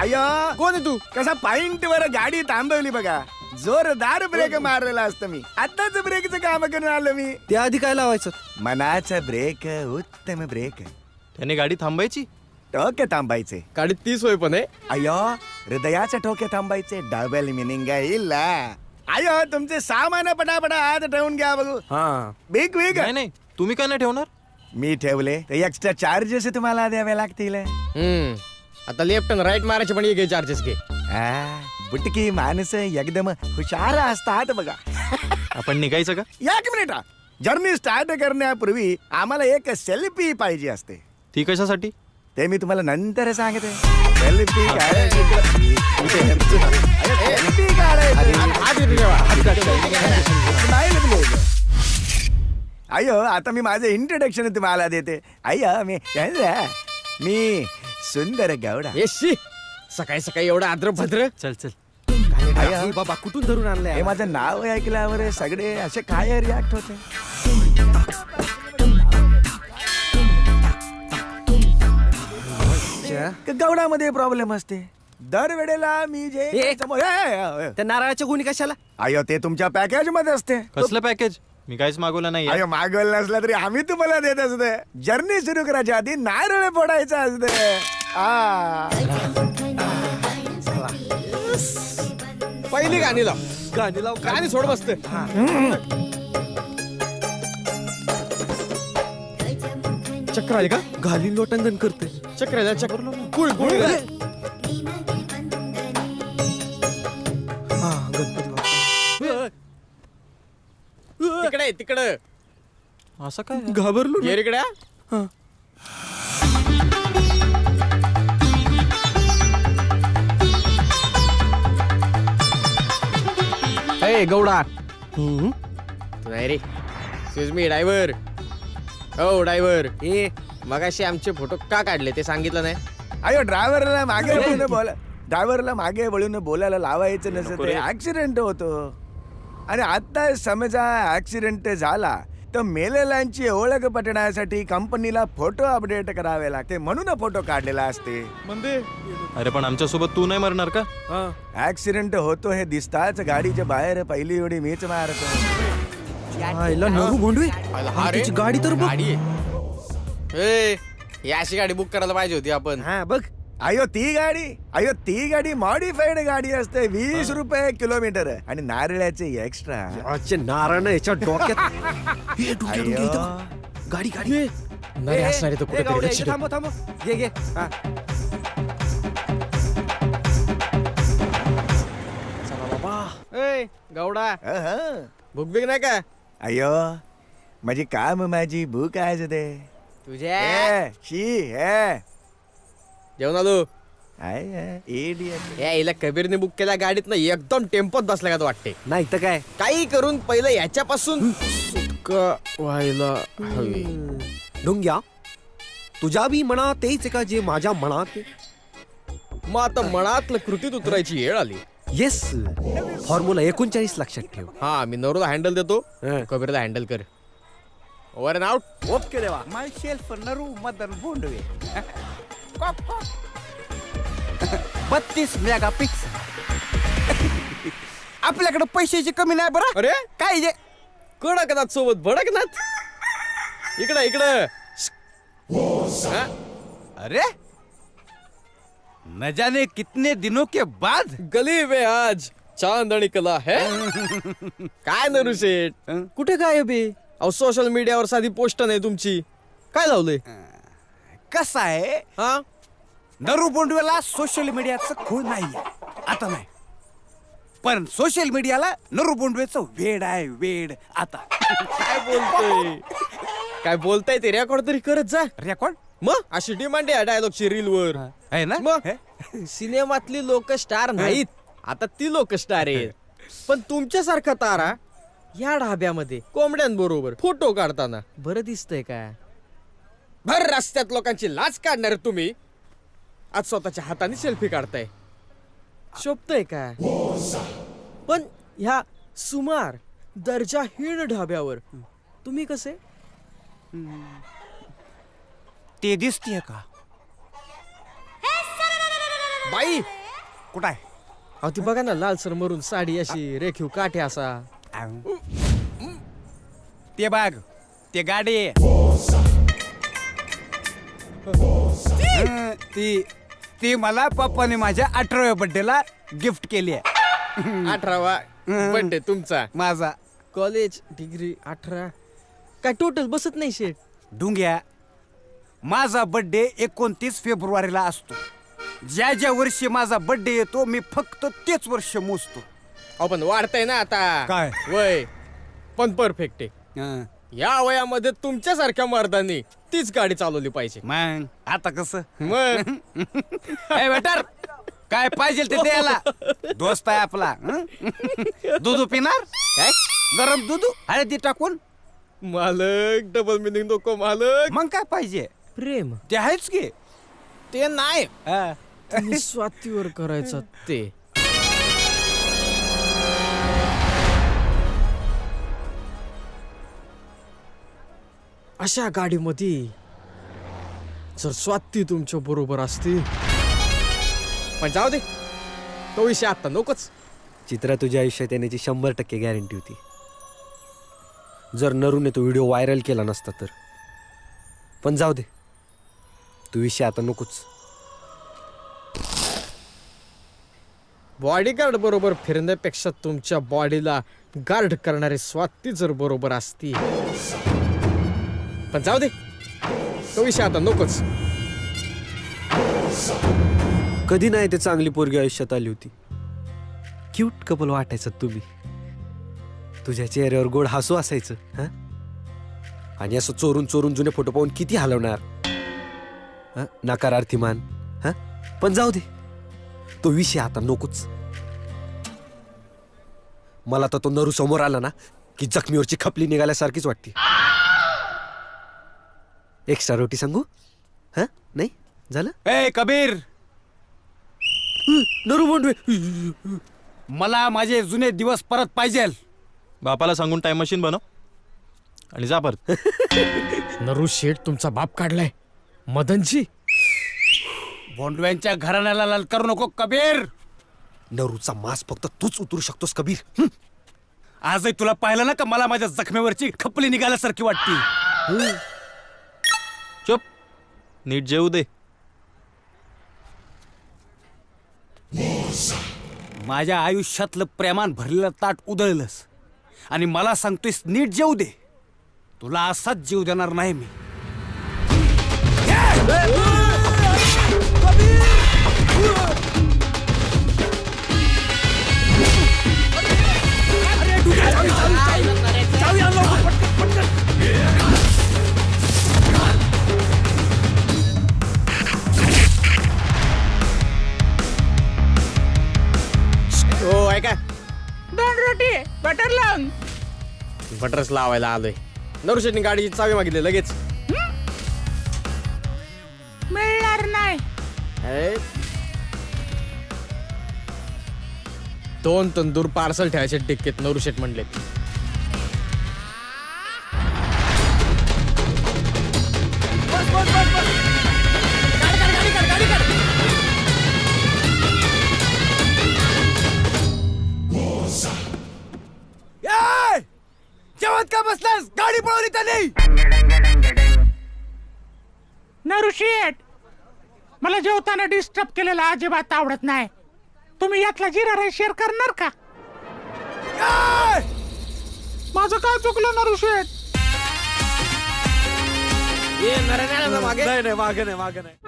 अय्या कोण आहे तू? कसा पॉइंट वर गाडी थांबवली बघा. जोरदार ब्रेक मारलेला असतं मी. आताच ब्रेकचं काम करून आलो मी. त्या आधी काय लावायचं? मनाचा ब्रेक उत्तम ब्रेक. त्याने गाडी थांबायची. टोके थांबायचे. गाडीत 30 होय पण आहे. अय्यो हृदयाचे ठोके थांबायचे. डबल मिनिंग इल्ला. अय्यो तुमचे सामान पटापटा आत ठेवून घ्या बघू. हा बिग बिग नाही नाही, तुम्ही काय नाही ठेवणार? मी ठेवले ते एक्स्ट्रा चार्जेस तुम्हाला द्यावे लागतील. आता लेफ्ट आणि राईट मारायचे पण घे चार्जेस घे. बुटकी माणसं एकदम हुशार असतात बघा. आपण निघायचं का? एक मिनिट. जर्नी स्टार्ट करण्यापूर्वी आम्हाला एक सेल्फी पाहिजे असते. ती कशासाठी? ते मी तुम्हाला नंतर सांगते. सेल्फी काढायची. अय्यो आता मी माझं इंट्रोडक्शन तुम्हाला देते. अय्या मी सुंदर गौडा. येशी सकाळी सकाळी एवढं आद्र भद्र. चल चल. बाबा कुठून धरून हे आणलंय? माझं नाव ऐकल्यावर सगळे असे काय रिॲक्ट होते. गौडामध्ये प्रॉब्लेम असते दरवेळेला. मी जे त्या नारळाच्या गुणी कशाला? अय्यो ते तुमच्या पॅकेज मध्ये असते. कसलं पॅकेज? मी काहीच मागवलं नाही. अय्यो मागवलं नसलं तरी आम्ही तुम्हाला देत असते. जर्नी सुरू करायच्या आधी नारळ फोडायचं असते. पहिली गाणी लाव. गाणी सोड बसते. चक्र आले का? घाली लोटांगण करते. चक्र आले. चक्र गुळ गुळ. हा गणपती बाप्पा. तिकडे तिकडे. असं काय? घाबरलो ना. ये इकडे. ए गौडा. नाही रे. Excuse me driver. हो ड्रायव्हर. मगाशी आमचे फोटो का काढले ते सांगितलं नाही? अय्यो ड्रायव्हरला मागे वळून बोलायला लावायचं नसतं. ते ऍक्सिडेंट होतो. आणि आता समजा ऍक्सिडेंट झाला तर मेलेल्यांची ओळख पटण्यासाठी कंपनीला फोटो अपडेट करावे लागते. म्हणून फोटो काढलेला असते. अरे पण आमच्या सोबत तू नाही मरणार का? ऍक्सिडेंट होतो हे दिसताच गाडीच्या बाहेर पहिली उडी मीच मारतो. आईला नरू भोंडवे. त्याची गाडी तर बघ. गाडी ही अशी गाडी बुक करायला पाहिजे होती आपण. हा बघ. अय्यो ती गाडी मॉडिफाईड गाडी असते. 20 रुपये किलोमीटर आणि नारळाचे एक्स्ट्रा. नारायण याच्या डोक्यात. हे डोक्यात अय्यो. गेलं. गाडी गाडी. नाही असणार आहे तो कुठेतरी. लक्ष ठेव. थांब थांब. घे घे. हा. चला बाबा. ए गौडा अहं. भूक बिक नाही का? अय्यो माझी काम माझी भूक आहे ते. तुझ्या जेवण आलो. इडियट. हिला कबीरने बुक केल्या गाडीत ना एकदम टेम्पोत बसला का तो वाटते. नाही तर काय. काही करून पहिलं याच्यापासून सुटका व्हायला हवी. ढुंग्या तुझ्या बी मनात तेच आहे का जे माझ्या मनात? मग आता मनातलं कृतीत उतरायची वेळ आली. येस. फॉर्म्युला 39 लक्षात ठेव. हा मी नवरोला हँडल देतो. कबीरला हँडल कर. Over and out. ओके देवा. माय शेल्फ नरू मदन भोंडवे. 32 मेगापिक्सल. आपल्याकडे पैशाची कमी नाही बरं. अरे काय जे कडकनाथ सोबत भडकनाथ. इकडं इकडं. अरे न जाने कितने दिनों के बाद गली में आज चांद आणि कला है. काय नरू शेठ कुठे गायब आहे? अहो सोशल मीडियावर साधी पोस्ट नाही तुमची. काय लावलंय? कसा आहे हा नरू बोंडवेला सोशल मीडियाचं खूळ नाहीये आता नाही. पण सोशल मीडियाला नरू बोंडवेचं वेड आहे वेड आता. काय बोलताय ते रेकॉर्ड तरी करत जा. रेकॉर्ड मग अशी डिमांड आहे डायलॉगची रील वर. आहे ना. मग सिनेमातली लोक स्टार नाहीत. आता ती लोक स्टार आहेत. पण तुमच्यासारखा तारा या ढाब्यामध्ये कोंबड्यांबरोबर फोटो काढताना बरं दिसतंय का? भर रस्त्यात लोकांची लाच काढणार तुम्ही आज स्वतःच्या हाताने सेल्फी काढताय. शोभतय का? पण ह्या सुमार दर्जाहीन ढाब्यावर तुम्ही कसे? ते दिसतीये का? बाई कुठं आहे अहो ती बघा ना लालसर मरून साडी अशी रेखीव काठी असा. ते बाग ते गाडी ती ती मला पप्पाने माझ्या 18व्या बर्थडेला गिफ्ट केली आहे 18वा बर्थडे तुमचा. माझा कॉलेज डिग्री 18 काय टोटल बसत नाही शेट. डुंग्या माझा बर्थडे 29 फेब्रुवारीला असतो. ज्या ज्या वर्षी माझा बर्थडे येतो मी फक्त तेच वर्ष मोजतो. अहो पण वाढतंय ना आता काय? वय पण परफेक्ट आहे. हं. या वयामध्ये तुमच्यासारख्या मर्दांनी तीच गाडी चालवली पाहिजे. मग आता कसं मग ए वेटर काय पाहिजे ते द्यायला दोस्त आहे आपला हं? दूध पिणार काय गरम दूध हळदी टाकून मालक डबल मिनिंग नको मालक. मग काय पाहिजे प्रेम ते आहेच की ते नाही हा. तुम्ही स्वातीवर करायचं ते. अशा गाडीमध्ये जर स्वाती तुमच्या बरोबर असते. पण जाऊ दे तो विषय आता नकोच. चित्रा तुझ्या आयुष्यात येण्याची 100% गॅरंटी होती जर नरूने तो व्हिडिओ व्हायरल केला नसता तर. पण जाऊ दे तू विषय आता नकोच. बॉडीगार्ड बरोबर फिरण्यापेक्षा तुमच्या बॉडीला गार्ड करणारी स्वाती जर बरोबर असती. पण जाऊ दे तो विषय आता नकोच. कधी नाही ते चांगली पोरगी आयुष्यात आली होती. क्यूट कपल वाटायचं तुम्ही. तुझ्या चेहऱ्यावर गोड हसू असायचं हं? आणि असं चोरून चोरून जुने फोटो पाहून किती हलवणार हं? नकारार्थी मान हं? पण जाऊ दे तो विषय आता नकोच. मला तर तो नरू समोर आला ना की जखमीवरची खपली निघाल्यासारखीच वाटते. एक्स्ट्रा रोटी सांगू हं? नाही झालं. ए कबीर नरू बोंडवे मला माझे जुने दिवस परत पाहिजे. बापाला सांगून टाइम मशीन बनव आणि जा परत. नरू शेठ तुमचा बाप काढलाय मदनजी. भोंडव्यांच्या घराण्याला लाल करू नको कबीर. नरूचा मास फक्त तूच उतरू शकतोस कबीर. हं? आजही तुला पाहिलं ना का मला माझ्या जखमेवरची खपली निघाल्यासारखी वाटती. चुप नीट जेवू दे. माझ्या आयुष्यातलं प्रेमान भरलेलं ताट उधळलंस आणि मला सांगतोयस नीट जेवू दे. तुला असाच जीव देणार नाही मी. हो ऐका 2 रोटी बटर लावून. बटरच लावायला आलोय. नरू शेठनी गाडीची चावी मागितली लगेच. मिळणार नाही. ए, 2 तंदूर पार्सल ठेवायचे डिक्कीत नरू शेठ म्हणले. ए! जेवत का बसलास गाडी पळवली त्याने. नरू शेठ मला जेवताना डिस्टर्ब केलेला अजिबात आवडत नाही. तुम्ही यातला जिरा राईस शेअर करणार का? ए! माझं काय चुकलं नरू शेठ? ये नरण्याला मागे नाही मागे नाही